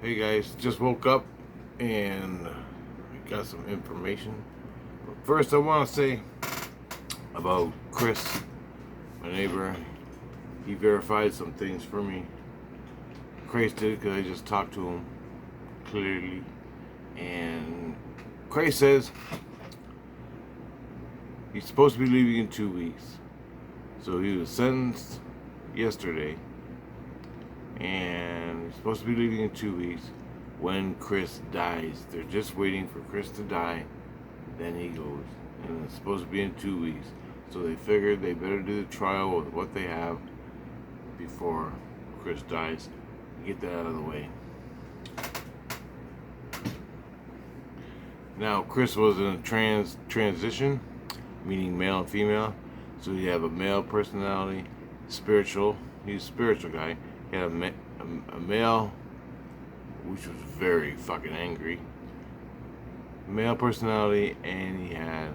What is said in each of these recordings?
Hey guys, just woke up and got some information. But first, I want to say about Chris, my neighbor. He verified some things for me. Chris did because I just talked to him clearly. And Chris says he's supposed to be leaving in 2 weeks. So he was sentenced yesterday. And he's supposed to be leaving in 2 weeks when Chris dies. They're just waiting for Chris to die, then he goes. And it's supposed to be in 2 weeks. So they figured they better do the trial with what they have before Chris dies. Get that out of the way. Now, Chris was in a transition, meaning male and female. So you have a male personality, spiritual. He's a spiritual guy. He had a male, which was very fucking angry, male personality, and he had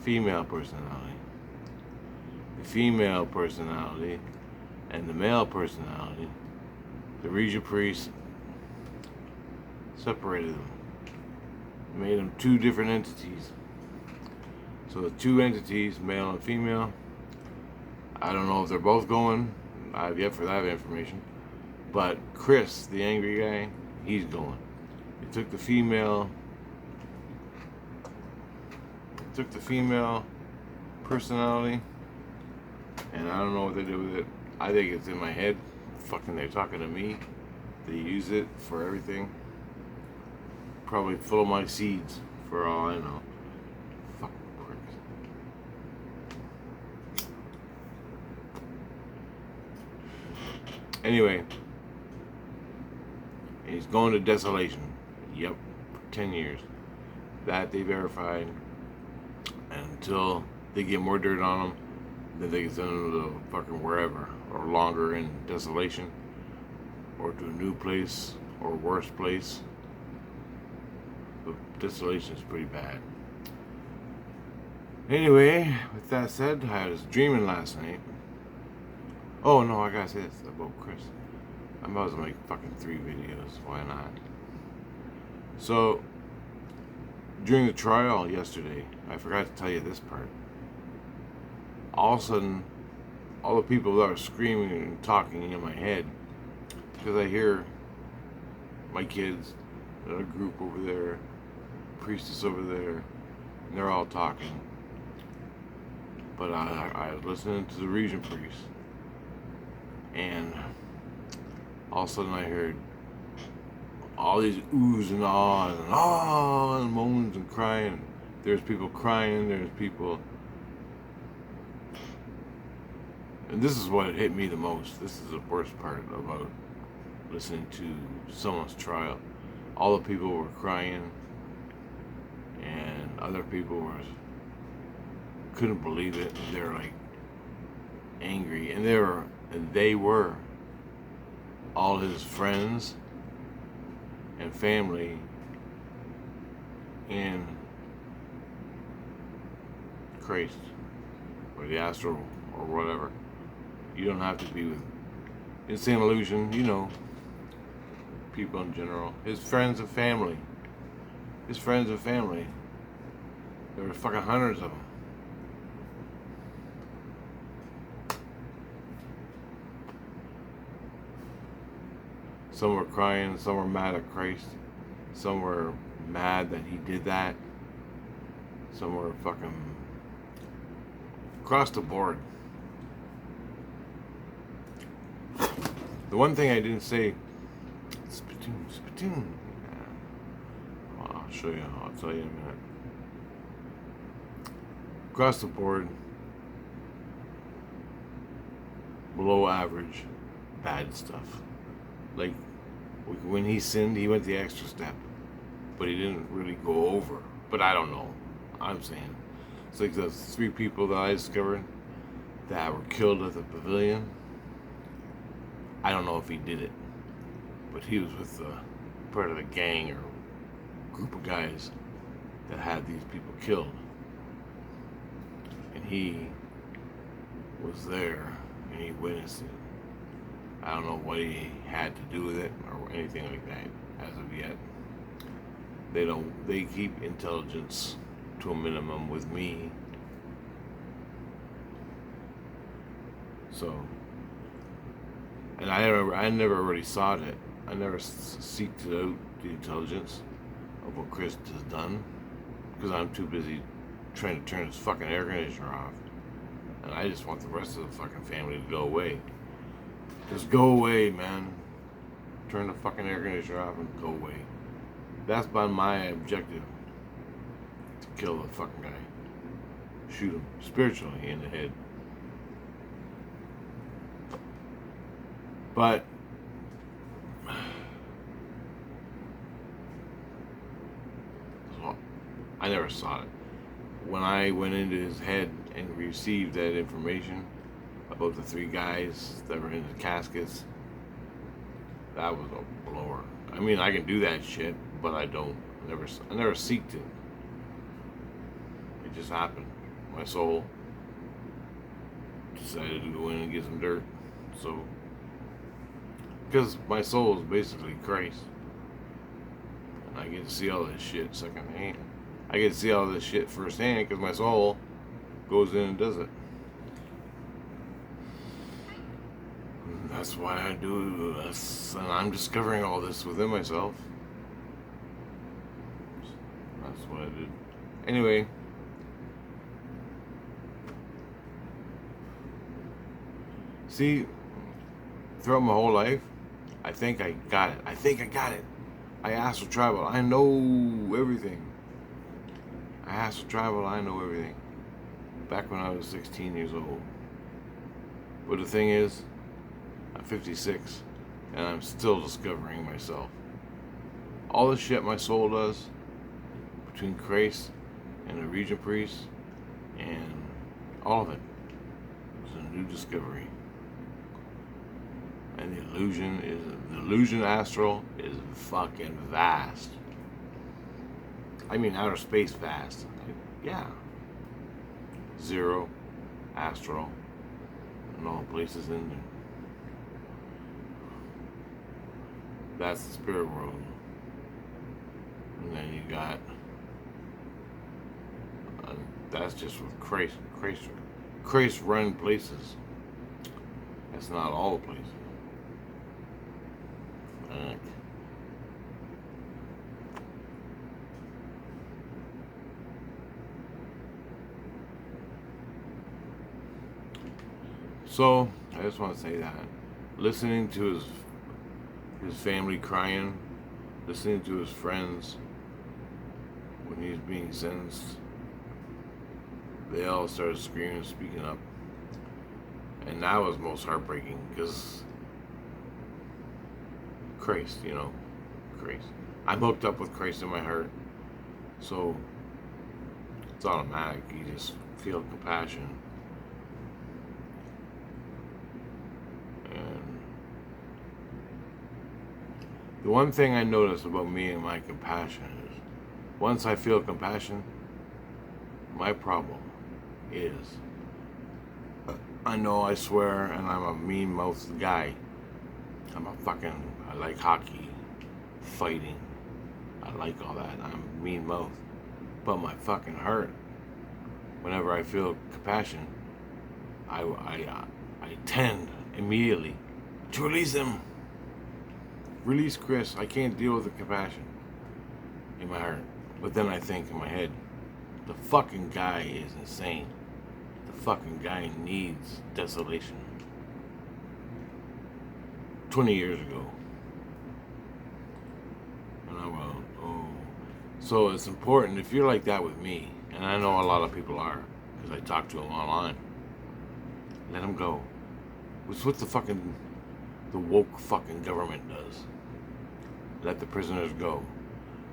female personality. The female personality and the male personality, the Regent priest separated them, made them two different entities. So the two entities, male and female, I don't know if they're both going. I have yet for that information. But Chris, the angry guy, he's going. He took the female personality, and I don't know what they did with it. I think it's in my head. Fucking, they're talking to me. They use it for everything. Probably full of my seeds, for all I know. Fucking pricks. Anyway, he's going to Desolation. Yep, for 10 years. That they verified. And until they get more dirt on him, then they can send him to fucking wherever, or longer in Desolation, or to a new place, or a worse place. But Desolation is pretty bad. Anyway, with that said, I was dreaming last night. Oh no, I gotta say this about Chris. I'm about to make fucking 3 videos. Why not? So, during the trial yesterday, I forgot to tell you this part. All of a sudden, all the people that are screaming and talking in my head, because I hear my kids, a group over there, priestess over there, and they're all talking. But I was listening to the Regent priest, and all of a sudden I heard all these oohs and ahs and moans and crying. There's people crying, there's people. And this is what hit me the most. This is the worst part about listening to someone's trial. All the people were crying, and other people couldn't believe it. They were like angry, and they were all his friends and family in Christ or the astral or whatever. You don't have to be with Insane Illusion, you know, people in general. His friends and family. His friends and family. There were fucking hundreds of them. Some were crying, some were mad at Christ, some were mad that he did that, some were fucking across the board. The one thing I didn't say, spittoon. I'll show you, I'll tell you in a minute. Across the board, below average, bad stuff. Like, when he sinned, he went the extra step, but he didn't really go over. But I don't know. I'm saying. It's like the 3 people that I discovered that were killed at the pavilion. I don't know if he did it, but he was with part of the gang or group of guys that had these people killed. And he was there, and he witnessed it. I don't know what he had to do with it or or anything like that as of yet. They keep intelligence to a minimum with me. So, and I never really sought it. I never seeked out the intelligence of what Chris has done, because I'm too busy trying to turn his fucking air conditioner off. And I just want the rest of the fucking family to go away. Just go away, man. Turn the fucking air conditioner off and go away. That's been my objective. To kill the fucking guy. Shoot him spiritually in the head. But I never saw it. When I went into his head and received that information about the 3 guys that were in the caskets, that was a blower. I mean, I can do that shit, but I don't. I never seeked it. It just happened. My soul decided to go in and get some dirt. So, because my soul is basically Christ, and I get to see all this shit secondhand. I get to see all this shit firsthand because my soul goes in and does it. And that's why I do this, and I'm discovering all this within myself. That's what I did. Anyway. See, throughout my whole life, I think I got it. I astral travel. I know everything. I astral travel. I know everything. Back when I was 16 years old. But the thing is, I'm 56, and I'm still discovering myself. All the shit my soul does, between Christ and the Regent Priest, and all of it, is a new discovery. And the illusion astral is fucking vast. I mean outer space vast. Yeah. Zero, astral, and all places in there. That's the spirit world. And then you got, that's just with Christ run places. That's not all the places. So I just want to say that listening to his family crying, listening to his friends when he's being sentenced, they all started screaming and speaking up, and that was most heartbreaking because Christ, Christ. I'm hooked up with Christ in my heart, so it's automatic. You just feel compassion. And the one thing I notice about me and my compassion is, once I feel compassion, my problem is, I know I swear and I'm a mean-mouthed guy. I like hockey, fighting. I like all that. I'm mean-mouthed. But my fucking heart, whenever I feel compassion, I tend immediately to release him. Release Chris. I can't deal with the compassion in my heart. But then I think in my head, the fucking guy is insane. The fucking guy needs desolation. 20 years ago. And I went, oh. So it's important, if you're like that with me, and I know a lot of people are, because I talk to them online, let them go. It's what the woke fucking government does. Let the prisoners go.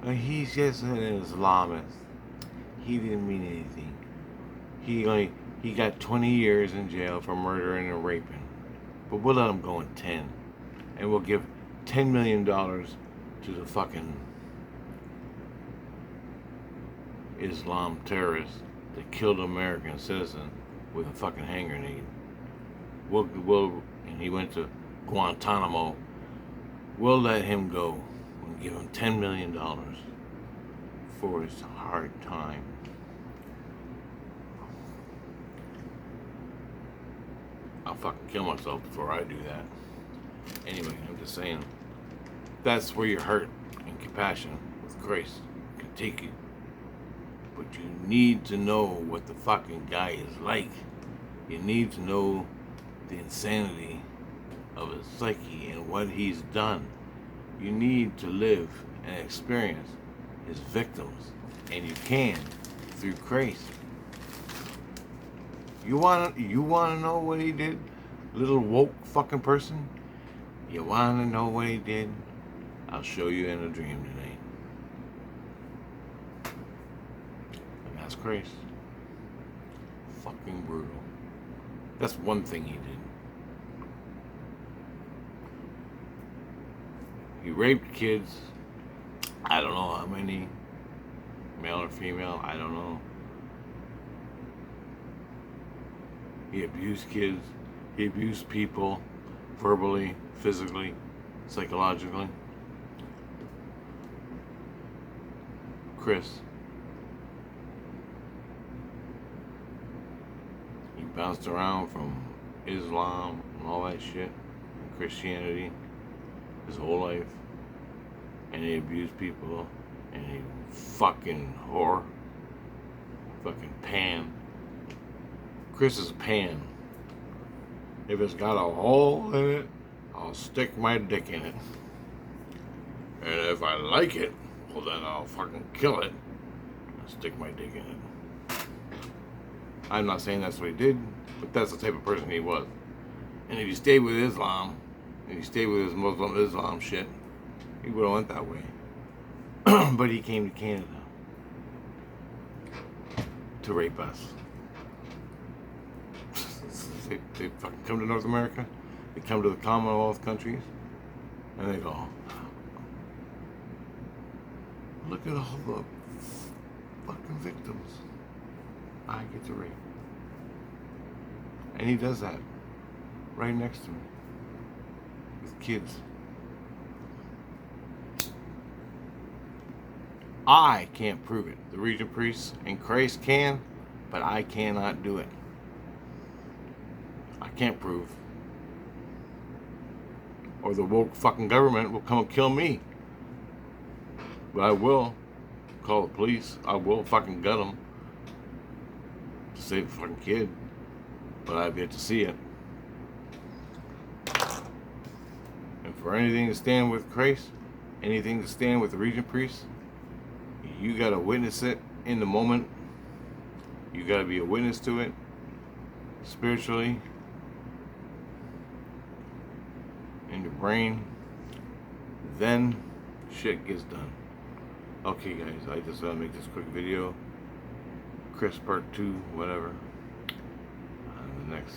He's just an Islamist. He didn't mean anything. He got 20 years in jail for murdering and raping. But we'll let him go in 10. And we'll give $10 million to the fucking Islam terrorist that killed an American citizen with a fucking hand grenade. And he went to Guantanamo we'll let him go and give him $10 million for his hard time. I'll fucking kill myself before I do that. Anyway, I'm just saying, that's where your heart and compassion with Christ can take you. But you need to know what the fucking guy is like. You need to know the insanity of his psyche and what he's done. You need to live and experience his victims, and you can through Christ. You wanna know what he did, little woke fucking person? You wanna know what he did? I'll show you in a dream tonight. And that's Christ. Fucking brutal. That's one thing he did. He raped kids. I don't know how many, male or female, I don't know. He abused kids. He abused people verbally, physically, psychologically. Chris, he bounced around from Islam and all that shit, and Christianity, his whole life, and he abused people, and he fucking whore, fucking pan. Chris is a pan. If it's got a hole in it, I'll stick my dick in it. And if I like it, well then I'll fucking kill it and stick my dick in it. I'm not saying that's what he did, but that's the type of person he was. And if he stayed with Islam, and he stayed with his Muslim Islam shit, he would have went that way. But he came to Canada to rape us. They fucking come to North America, they come to the Commonwealth countries, and they go, look at all the fucking victims I get to rape. And he does that right next to me with kids. I can't prove it. The Regent Priests and Christ can, but I cannot do it. I can't prove. Or the woke fucking government will come and kill me. But I will call the police. I will fucking gut them to save the fucking kid. But I've yet to see it. And for anything to stand with Christ, anything to stand with the Regent Priests, you gotta witness it in the moment. You gotta be a witness to it spiritually, in your brain. Then shit gets done. Okay guys, I just gotta make this quick video. Chris part 2, whatever. And the next